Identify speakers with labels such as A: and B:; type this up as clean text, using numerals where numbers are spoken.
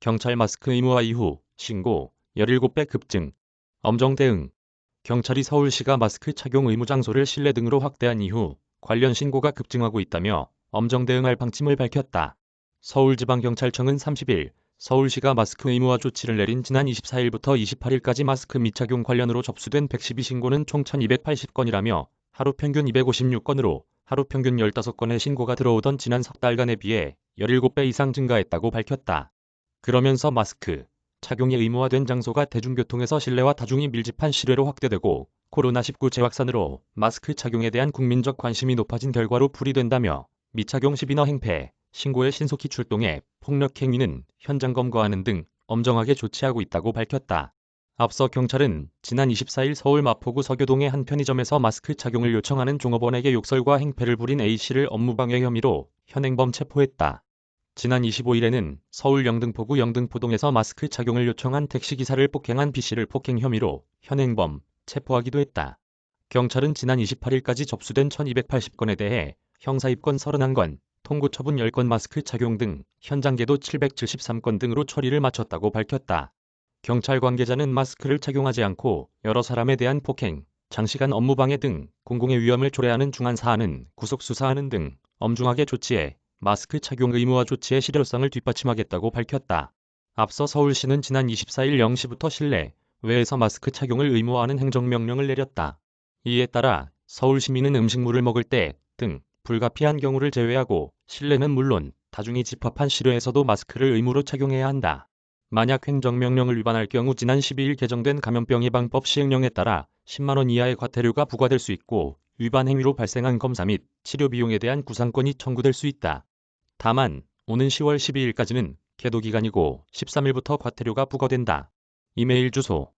A: 경찰 마스크 의무화 이후 신고 17배 급증. 엄정 대응. 경찰이 서울시가 마스크 착용 의무 장소를 실내 등으로 확대한 이후 관련 신고가 급증하고 있다며 엄정 대응할 방침을 밝혔다. 서울지방경찰청은 30일 서울시가 마스크 의무화 조치를 내린 지난 24일부터 28일까지 마스크 미착용 관련으로 접수된 112신고는 총 1280건이라며 하루 평균 256건으로 하루 평균 15건의 신고가 들어오던 지난 석 달간에 비해 17배 이상 증가했다고 밝혔다. 그러면서 마스크 착용이 의무화된 장소가 대중교통에서 실내와 다중이 밀집한 실외로 확대되고 코로나19 재확산으로 마스크 착용에 대한 국민적 관심이 높아진 결과로 풀이된다며 미착용 시비나 행패, 신고에 신속히 출동해 폭력 행위는 현장 검거하는 등 엄정하게 조치하고 있다고 밝혔다. 앞서 경찰은 지난 24일 서울 마포구 서교동의 한 편의점에서 마스크 착용을 요청하는 종업원에게 욕설과 행패를 부린 A씨를 업무방해 혐의로 현행범 체포했다. 지난 25일에는 서울 영등포구 영등포동에서 마스크 착용을 요청한 택시기사를 폭행한 B씨를 폭행 혐의로 현행범 체포하기도 했다. 경찰은 지난 28일까지 접수된 1280건에 대해 형사입건 31건, 통고처분 10건 마스크 착용 등 현장계도 773건 등으로 처리를 마쳤다고 밝혔다. 경찰 관계자는 마스크를 착용하지 않고 여러 사람에 대한 폭행, 장시간 업무방해 등 공공의 위험을 초래하는 중한 사안은 구속 수사하는 등 엄중하게 조치해 마스크 착용 의무화 조치의 실효성을 뒷받침하겠다고 밝혔다. 앞서 서울시는 지난 24일 0시부터 실내, 외에서 마스크 착용을 의무화하는 행정명령을 내렸다. 이에 따라 서울 시민은 음식물을 먹을 때 등 불가피한 경우를 제외하고 실내는 물론 다중이 집합한 실외에서도 마스크를 의무로 착용해야 한다. 만약 행정명령을 위반할 경우 지난 12일 개정된 감염병 예방법 시행령에 따라 10만 원 이하의 과태료가 부과될 수 있고 위반 행위로 발생한 검사 및 치료 비용에 대한 구상권이 청구될 수 있다. 다만 오는 10월 12일까지는 계도 기간이고 13일부터 과태료가 부과된다. 이메일 주소